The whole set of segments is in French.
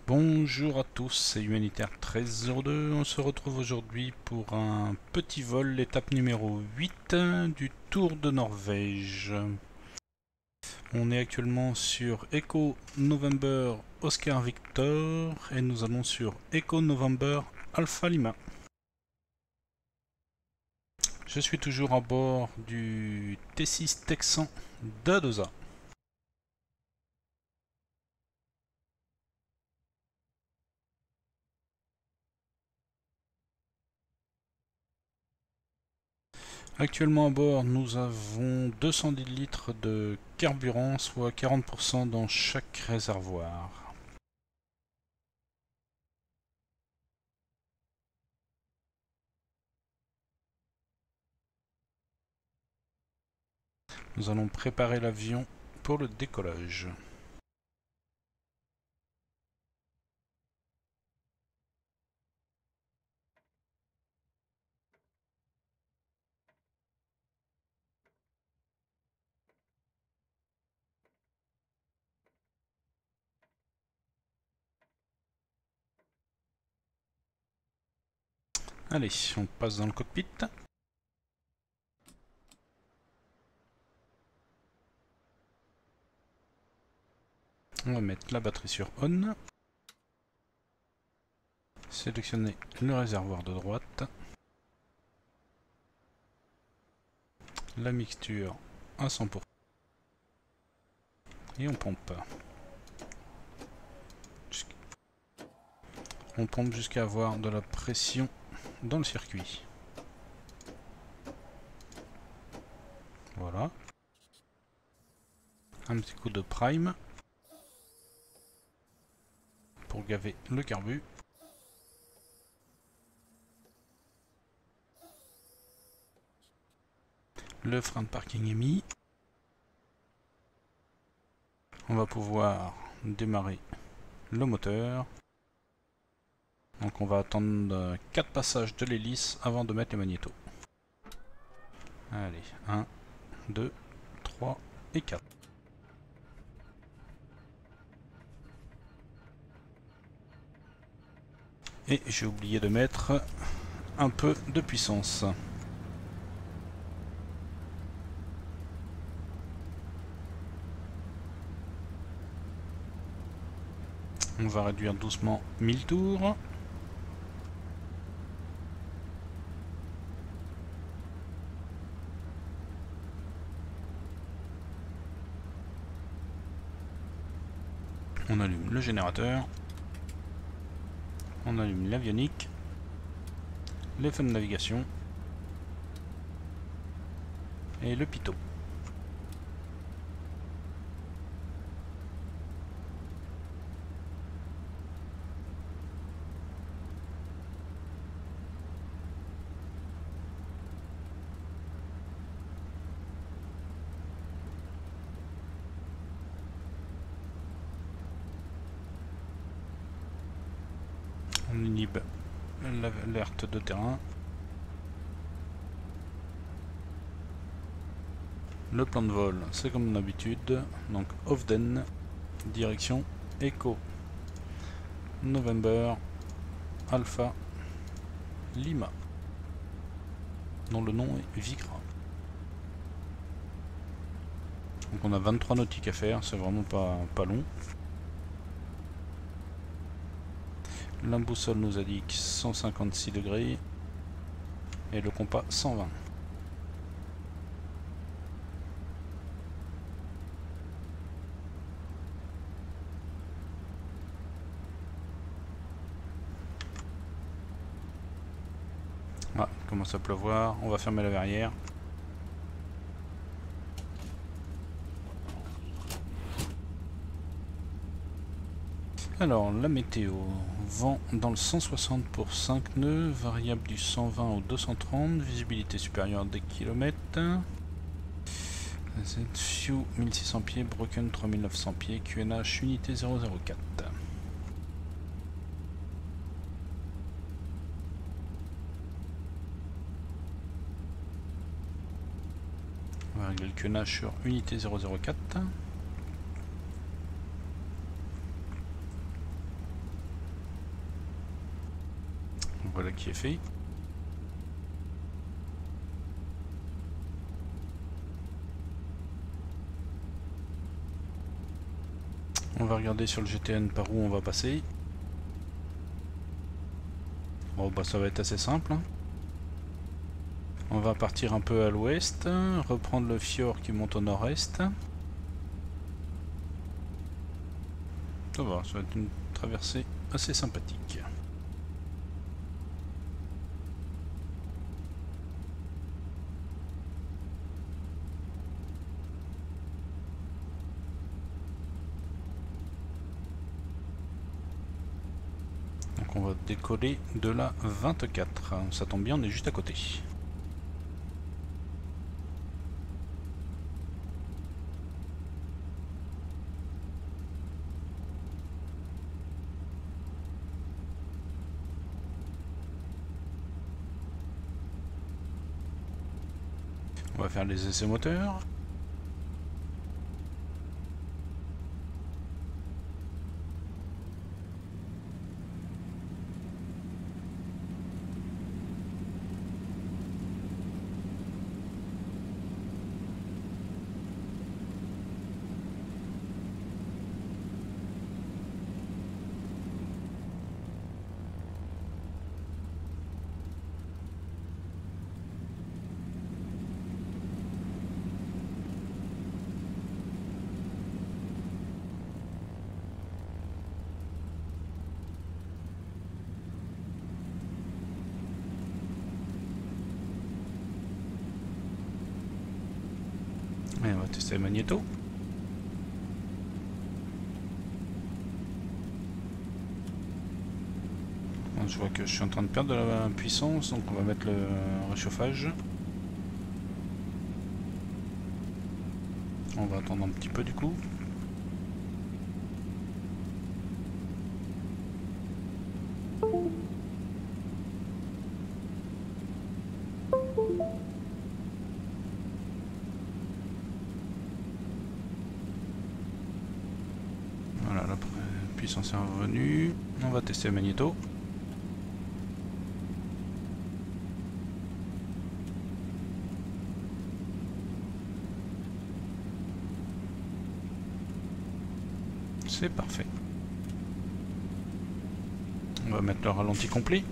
Bonjour à tous, c'est Humanitaire 1302. On se retrouve aujourd'hui pour un petit vol, l'étape numéro 8 du Tour de Norvège. On est actuellement sur Echo November Oscar Victor et nous allons sur Echo November Alpha Lima. Je suis toujours à bord du T6 Texan d'Adosa. Actuellement à bord, nous avons 210 litres de carburant, soit 40% dans chaque réservoir. Nous allons préparer l'avion pour le décollage. Allez, on passe dans le cockpit. On va mettre la batterie sur on. Sélectionner le réservoir de droite. La mixture à 100%. Et on pompe. On pompe jusqu'à avoir de la pression dans le circuit. Voilà. Un petit coup de prime pour gaver le carbu. Le frein de parking est mis. On va pouvoir démarrer le moteur. Donc on va attendre 4 passages de l'hélice avant de mettre les magnétos. Allez, 1, 2, 3 et 4. Et j'ai oublié de mettre un peu de puissance. On va réduire doucement 1000 tours. On allume le générateur. On allume l'avionique. Les feux de navigation. Et le pitot. On inhibe l'alerte de terrain. Le plan de vol, c'est comme d'habitude. Donc Hovden, direction Echo November Alpha Lima, dont le nom est Vigra. Donc on a 23 nautiques à faire, c'est vraiment pas long. La boussole nous indique 156 degrés et le compas 120. Ah, il commence à pleuvoir, on va fermer la verrière. Alors, la météo, vent dans le 160 pour 5 nœuds, variable du 120 au 230, visibilité supérieure des kilomètres. ZFew 1600 pieds, Broken 3900 pieds, QNH unité 004. On va régler le QNH sur unité 004. Voilà qui est fait. On va regarder sur le GTN par où on va passer. Bon bah ça va être assez simple, hein. On va partir un peu à l'ouest, reprendre le fjord qui monte au nord-est. Ça va être une traversée assez sympathique. Donc on va décoller de la 24. Ça tombe bien, on est juste à côté. On va faire les essais moteurs. Et on va tester le magnéto. Je vois que je suis en train de perdre de la puissance, donc on va mettre le réchauffage. On va attendre un petit peu du coup. Voilà, la puissance est revenue. On va tester le magnéto. C'est parfait. On va mettre le ralenti complet.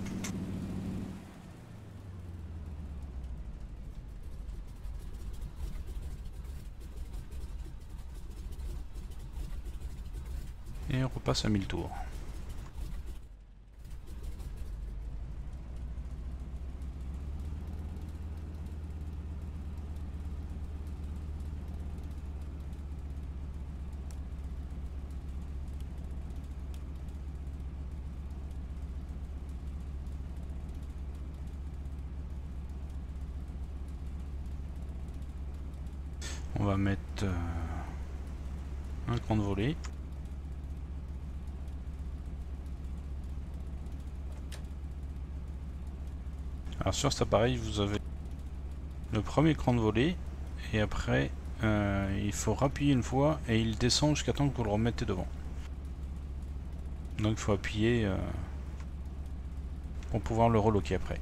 Et on repasse à 1000 tours. On va mettre un cran de volée. Alors sur cet appareil, vous avez le premier cran de volée et après il faut appuyer une fois et il descend jusqu'à temps que vous le remettez devant. Donc il faut appuyer pour pouvoir le reloquer après.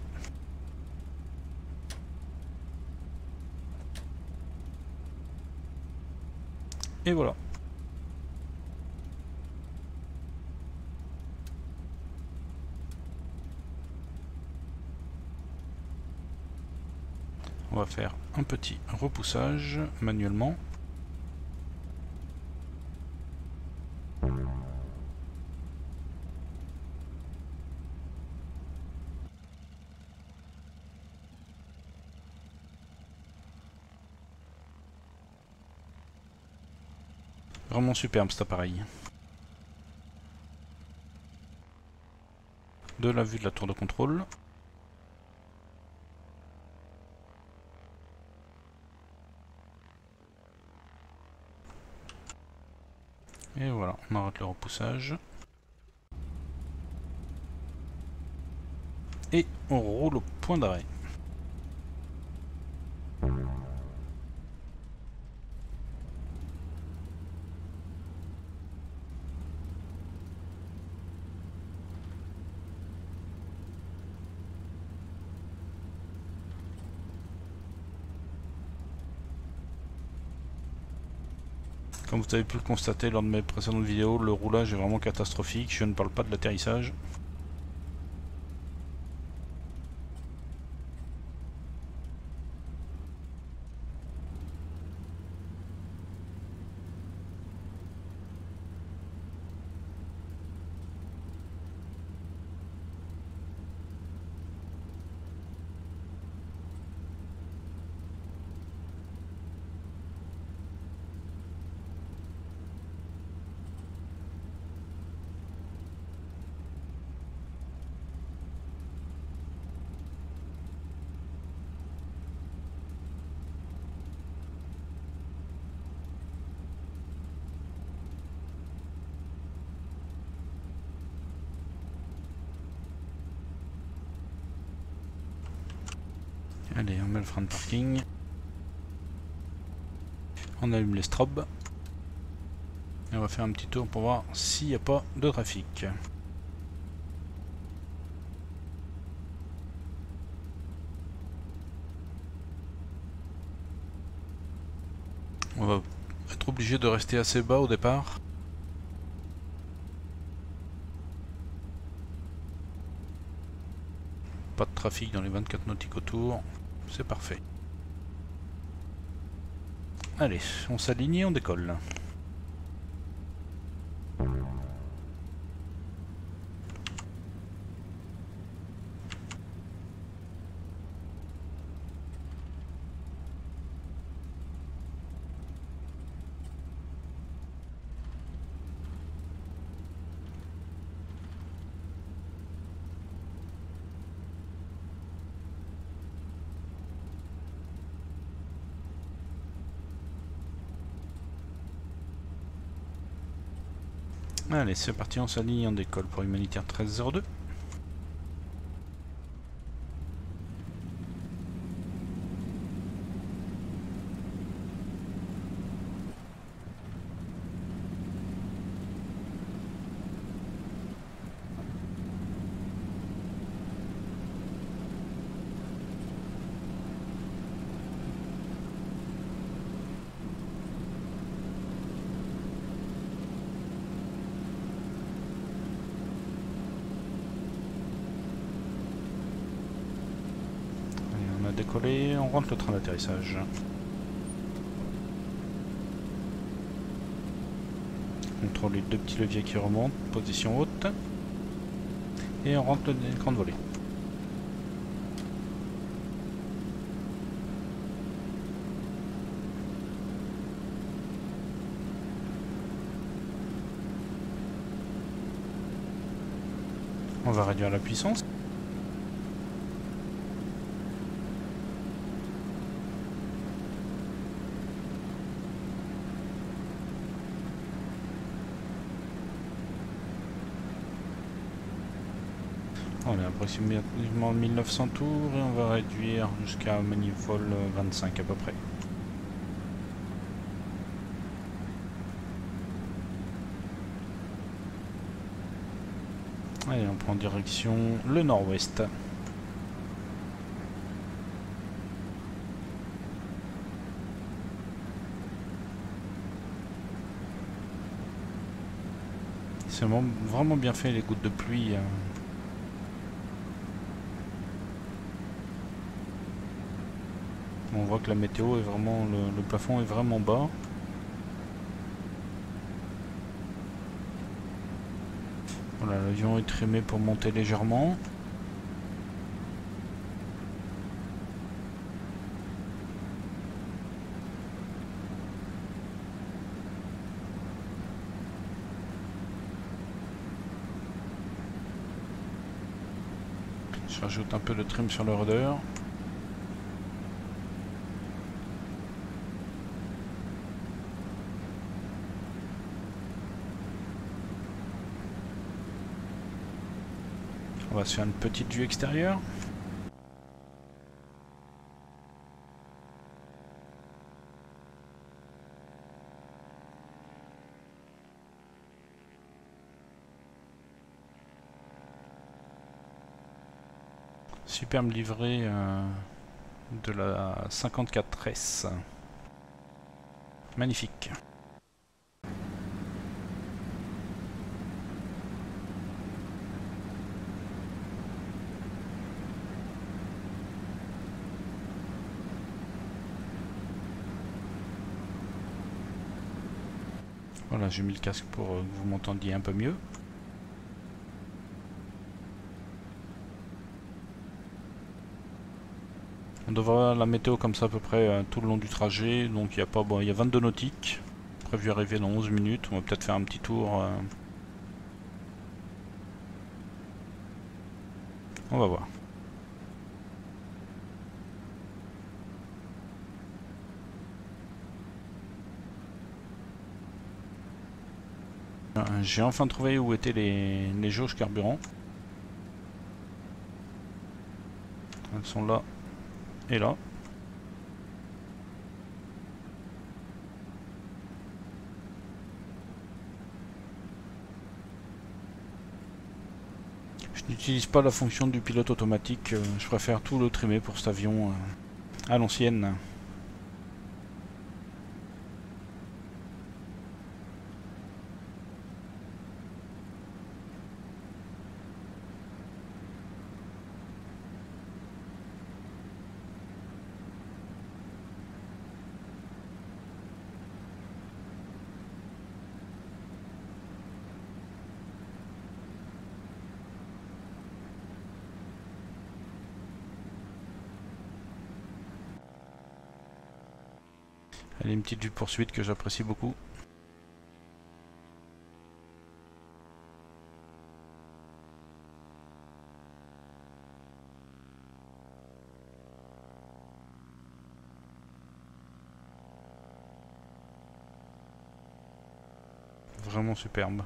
Et voilà. On va faire un petit repoussage manuellement. Vraiment superbe cet appareil. De la vue de la tour de contrôle. Et voilà, on arrête le repoussage. Et on roule au point d'arrêt. Comme vous avez pu le constater lors de mes précédentes vidéos, le roulage est vraiment catastrophique. Je ne parle pas de l'atterrissage. Allez, on met le frein de parking. On allume les strobes. Et on va faire un petit tour pour voir s'il n'y a pas de trafic. On va être obligé de rester assez bas au départ. Pas de trafic dans les 24 nautiques autour. C'est parfait. Allez, on s'aligne et on décolle. Allez, c'est parti, on s'aligne, on décolle pour Humanitaire 1302. Décoller, on rentre le train d'atterrissage. On contrôle les deux petits leviers qui remontent, position haute. Et on rentre l'écran de volée. On va réduire la puissance. On est approximativement 1900 tours et on va réduire jusqu'à manivole 25 à peu près. Allez, on prend direction le nord-ouest. C'est vraiment bien fait les gouttes de pluie. On voit que la météo est vraiment, le plafond est vraiment bas. Voilà, l'avion est trimé pour monter légèrement. Je rajoute un peu de trim sur le rudder. On va se faire une petite vue extérieure. Superbe livrée de la 54S. Magnifique. Voilà, j'ai mis le casque pour que vous m'entendiez un peu mieux. On devrait avoir la météo comme ça à peu près tout le long du trajet. Donc il y a pas bon, il y a 22 nautiques. Prévu arriver dans 11 minutes. On va peut-être faire un petit tour. On va voir. J'ai enfin trouvé où étaient les jauges carburant. Elles sont là et là. Je n'utilise pas la fonction du pilote automatique. Je préfère tout le trimer pour cet avion à l'ancienne. Elle est une petite vue poursuite que j'apprécie beaucoup. Vraiment superbe.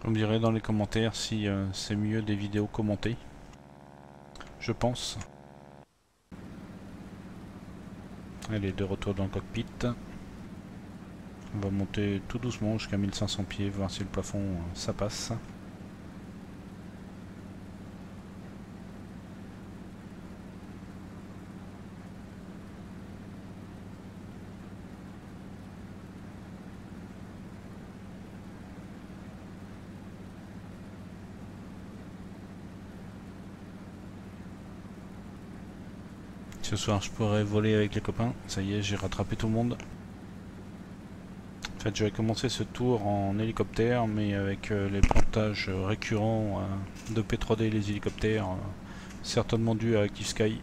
Vous me direz dans les commentaires si c'est mieux des vidéos commentées. Je pense. Allez, de retour dans le cockpit. On va monter tout doucement jusqu'à 1500 pieds, voir si le plafond ça passe. Ce soir je pourrais voler avec les copains. Ça y est, j'ai rattrapé tout le monde. En fait, j'avais commencé ce tour en hélicoptère, mais avec les plantages récurrents de P3D et les hélicoptères, certainement dû à Active Sky,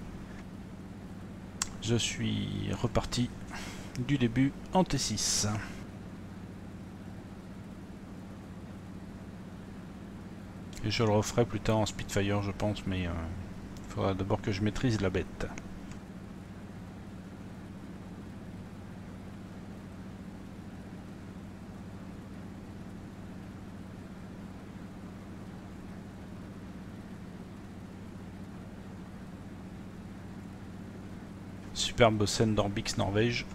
je suis reparti du début en T6. Et je le referai plus tard en Spitfire, je pense, mais il faudra d'abord que je maîtrise la bête. Superbe scène d'Orbix Norvège.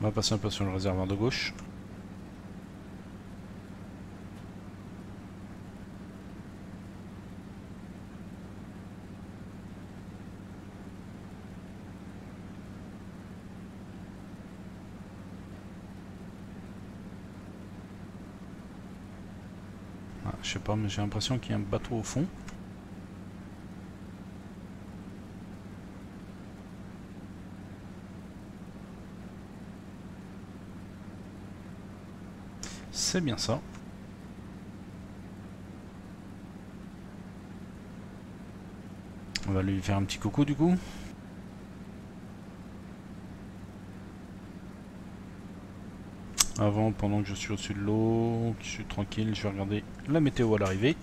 On va passer un peu sur le réservoir de gauche. Ah, je sais pas, mais j'ai l'impression qu'il y a un bateau au fond. C'est bien ça. On va lui faire un petit coucou du coup. Avant, pendant que je suis au-dessus de l'eau, que je suis tranquille, je vais regarder la météo à l'arrivée.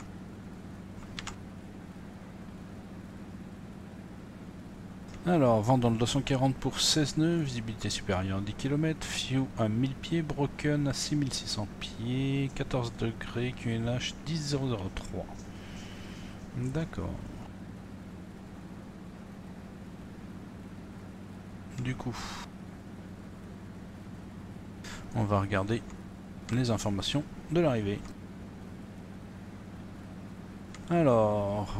Alors, vent dans le 240 pour 16 nœuds, visibilité supérieure à 10 km, Few à 1000 pieds, Broken à 6600 pieds, 14 degrés, QNH 10003. D'accord. Du coup, On va regarder les informations de l'arrivée. Alors,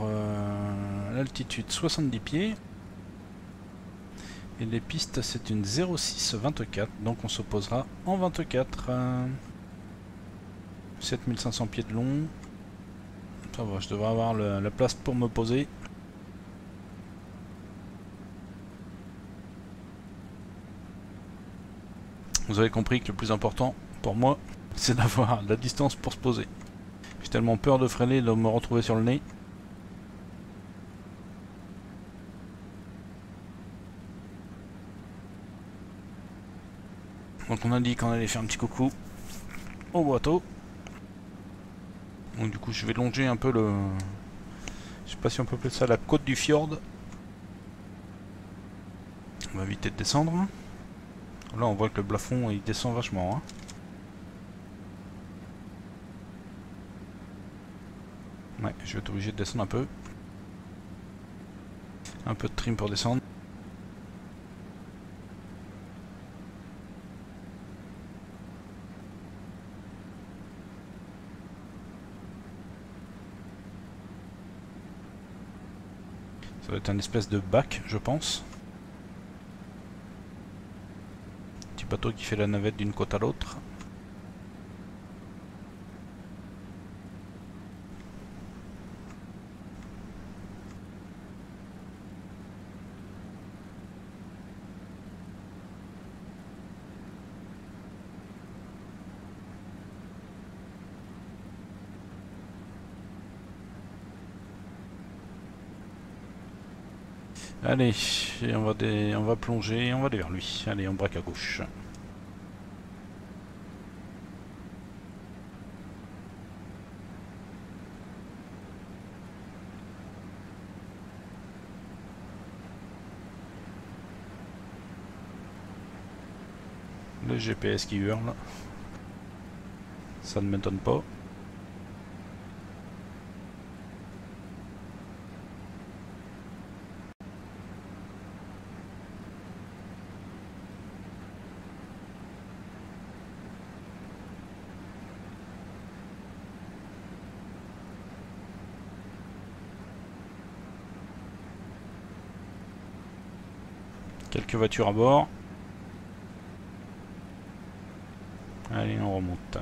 l'altitude 70 pieds. Et les pistes c'est une 06-24, donc on se posera en 24. 7500 pieds de long. Ça va, je devrais avoir la place pour me poser. Vous avez compris que le plus important pour moi, c'est d'avoir la distance pour se poser. J'ai tellement peur de freiner, de me retrouver sur le nez. Donc on a dit qu'on allait faire un petit coucou au bateau. Donc du coup je vais longer un peu le... Je sais pas si on peut appeler ça la côte du fjord. On va éviter de descendre. Là on voit que le plafond il descend vachement. Hein. Ouais, je vais être obligé de descendre un peu. Un peu de trim pour descendre. Ça va être un espèce de bac, je pense. Petit bateau qui fait la navette d'une côte à l'autre. Allez, on va plonger, on va aller vers lui. Allez, on braque à gauche. Le GPS qui hurle. Ça ne m'étonne pas. Quelques voitures à bord. Allez, on remonte.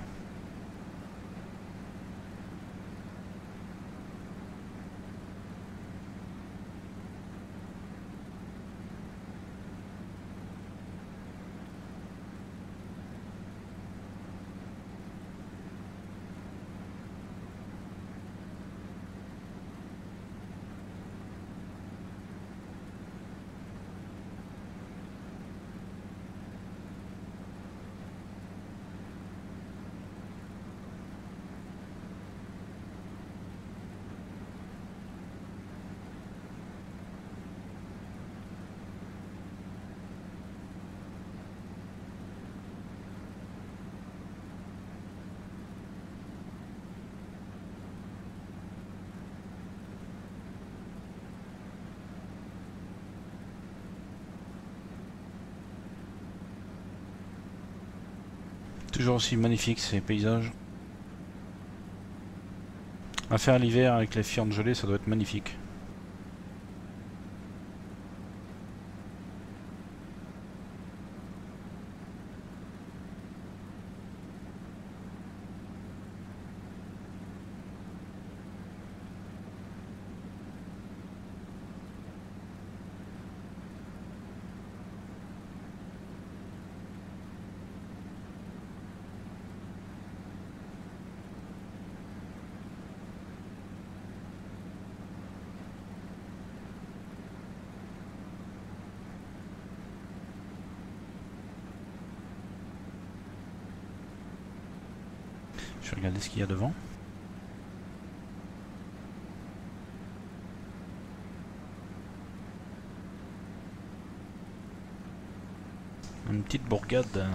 Toujours aussi magnifique ces paysages. À faire l'hiver avec les fjords gelés, ça doit être magnifique. Je vais regarder ce qu'il y a devant. Une petite bourgade.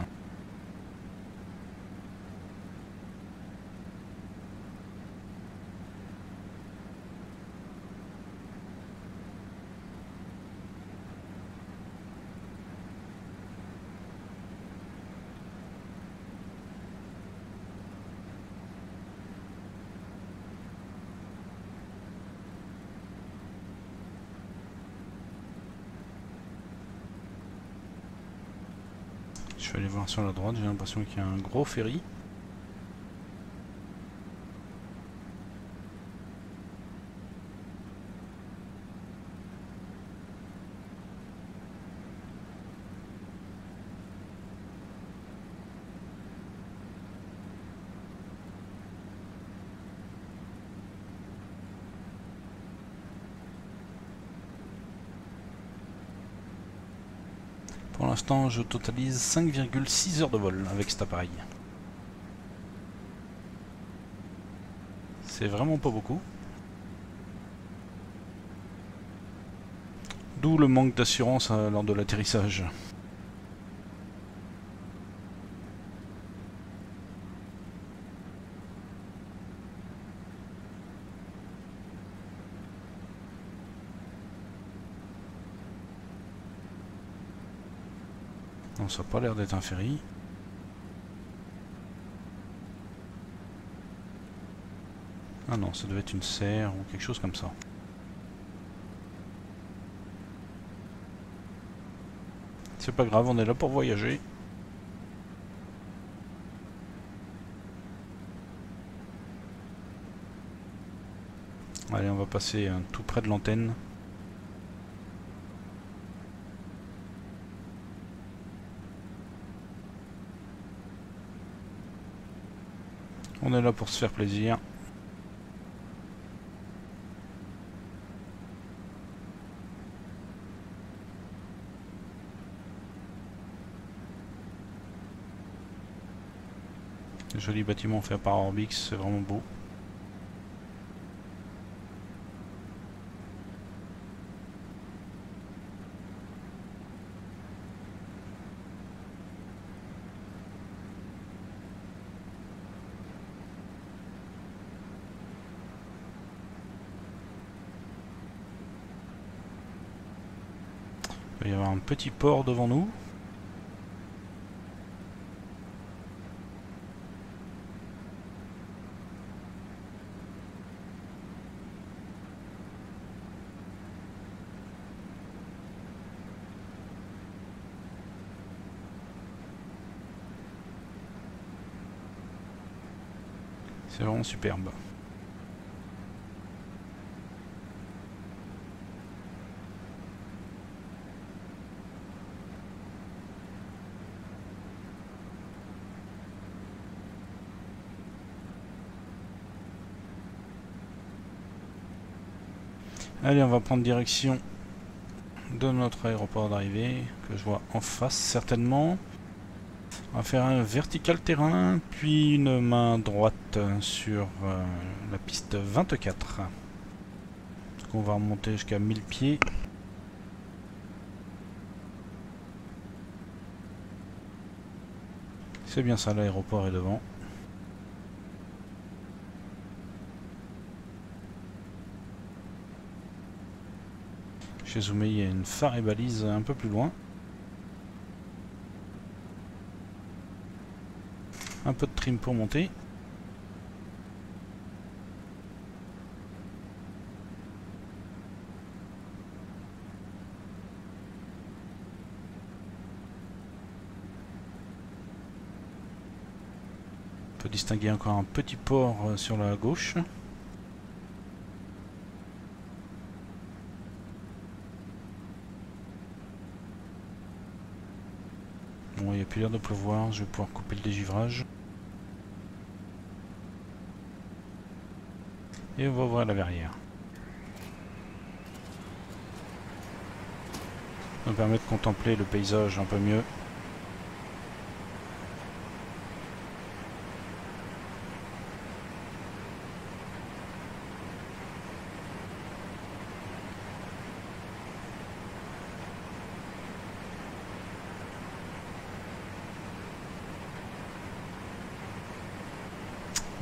Je vais aller voir sur la droite, j'ai l'impression qu'il y a un gros ferry. Pour l'instant, je totalise 5,6 heures de vol avec cet appareil. C'est vraiment pas beaucoup. D'où le manque d'assurance lors de l'atterrissage. Non, ça n'a pas l'air d'être un ferry. Ah non, ça devait être une serre ou quelque chose comme ça. C'est pas grave, on est là pour voyager. Allez, on va passer tout près de l'antenne. On est là pour se faire plaisir. Joli bâtiment fait par Orbix, c'est vraiment beau. Il va y avoir un petit port devant nous. C'est vraiment superbe. Allez, on va prendre direction de notre aéroport d'arrivée, que je vois en face certainement. On va faire un vertical terrain, puis une main droite sur la piste 24. On va remonter jusqu'à 1000 pieds. C'est bien ça, l'aéroport est devant. Chez Zoomé, il y a une phare et balise un peu plus loin. Un peu de trim pour monter. On peut distinguer encore un petit port sur la gauche. Bon, il n'y a plus l'air de pleuvoir, je vais pouvoir couper le dégivrage. Et on va ouvrir la verrière. Ça nous permet de contempler le paysage un peu mieux.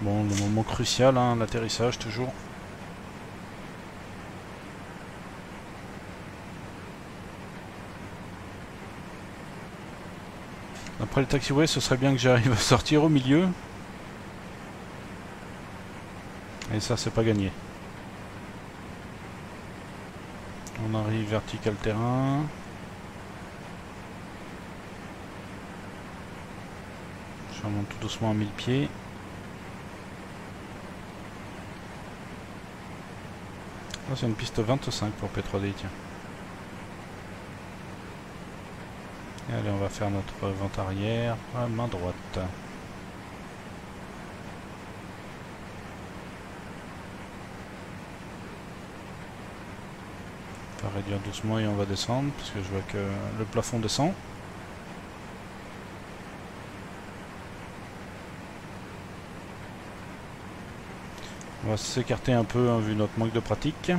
Bon, le moment crucial, hein, l'atterrissage toujours. Après le taxiway, ce serait bien que j'arrive à sortir au milieu. Et ça, c'est pas gagné. On arrive vertical terrain. Je remonte tout doucement à 1000 pieds. Oh, c'est une piste 25 pour P3D, tiens. Et allez, on va faire notre vente arrière à main droite. On va réduire doucement et on va descendre, parce que je vois que le plafond descend. On va s'écarter un peu, hein, vu notre manque de pratique.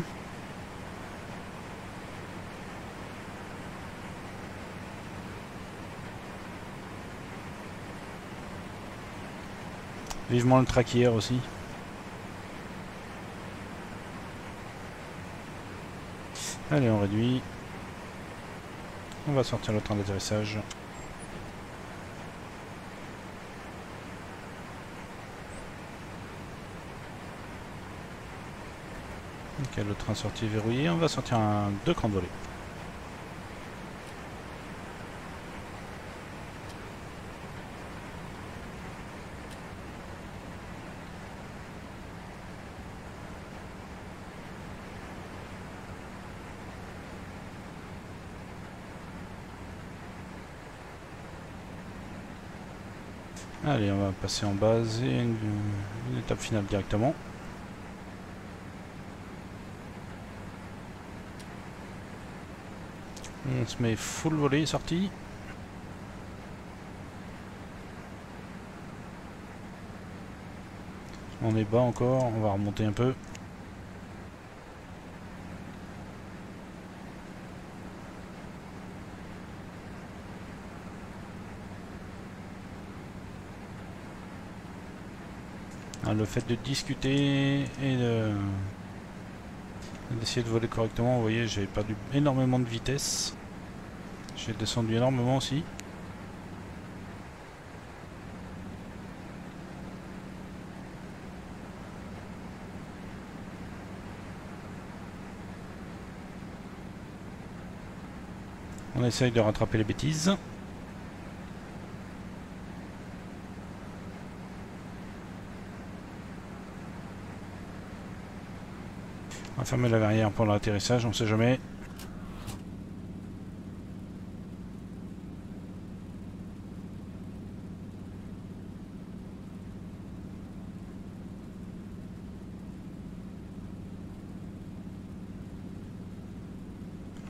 Vivement le traquière aussi. Allez, on réduit. On va sortir le train d'atterrissage. Ok, le train sorti verrouillé. On va sortir un 2 crans de volée. Allez, on va passer en base et une étape finale directement. On se met full volley sorti. On est bas encore, on va remonter un peu. Le fait de discuter et d'essayer de voler correctement, vous voyez, j'ai perdu énormément de vitesse. J'ai descendu énormément aussi. On essaye de rattraper les bêtises. On va fermer la verrière pour l'atterrissage, on sait jamais.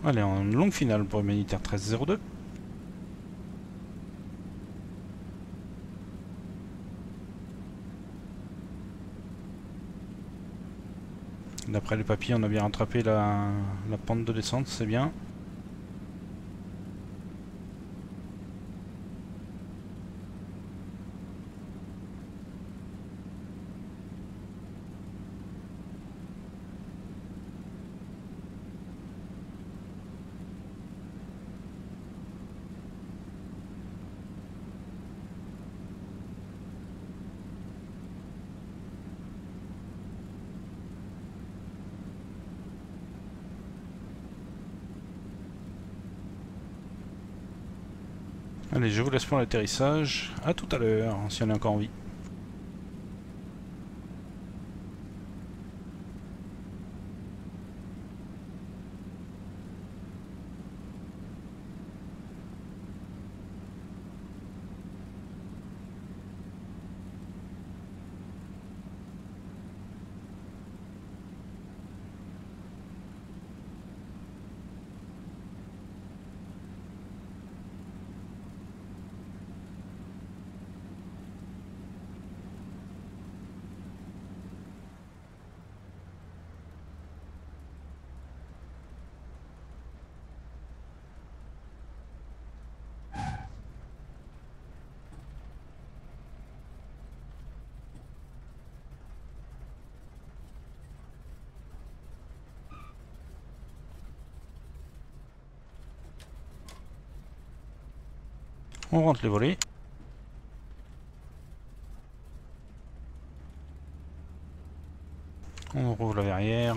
Allez, en longue finale pour Humanitaire 1302. D'après les papiers, on a bien rattrapé la pente de descente, c'est bien. Allez, je vous laisse pour l'atterrissage. À tout à l'heure, si on est encore en vie. On rentre les volets. On rouvre la verrière.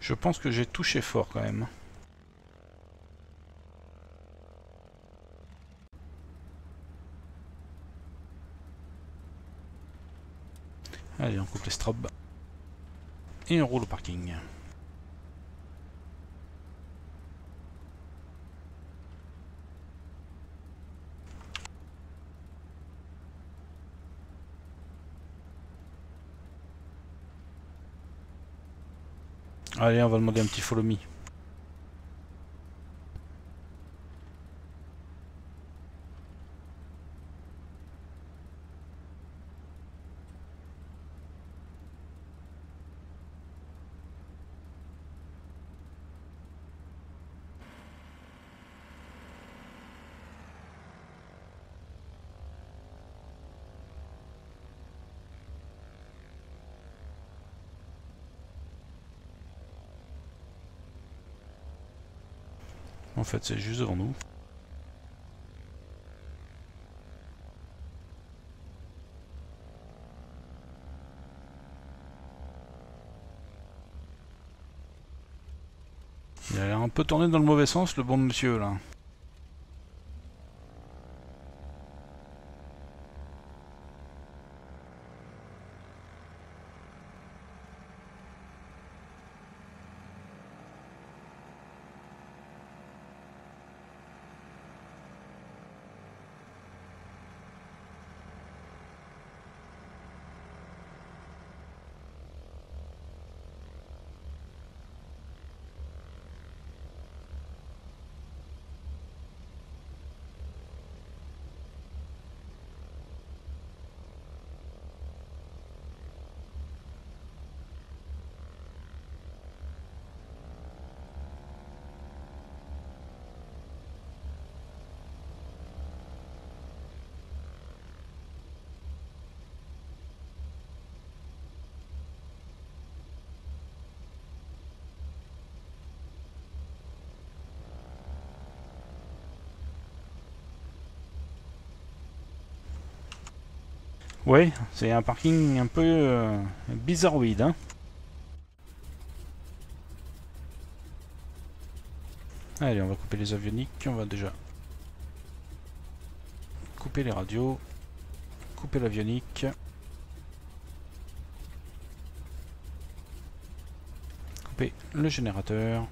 Je pense que j'ai touché fort quand même. Allez, on coupe les strobes. Et on roule au parking. Allez, on va demander un petit follow me. En fait, c'est juste devant nous. Il a l'air un peu tourné dans le mauvais sens, le bon monsieur, là. Ouais, c'est un parking un peu bizarroïde, hein. Allez, on va couper les avioniques, on va déjà couper les radios, couper l'avionique, couper le générateur.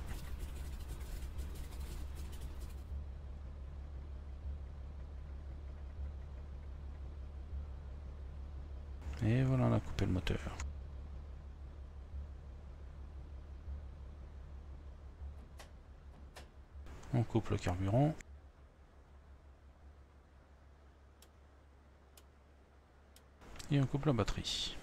Et voilà, on a coupé le moteur. On coupe le carburant. Et on coupe la batterie.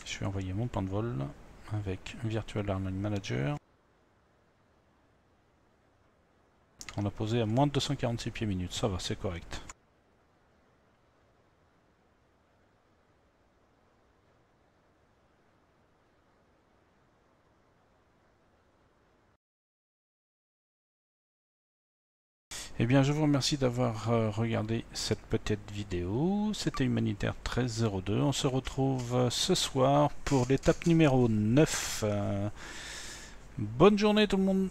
Je vais envoyer mon plan de vol avec Virtual Airline Manager. On a posé à moins de 246 pieds minutes, ça va, c'est correct. Eh bien, je vous remercie d'avoir regardé cette petite vidéo. C'était Humanitaire 1302. On se retrouve ce soir pour l'étape numéro 9. Bonne journée tout le monde!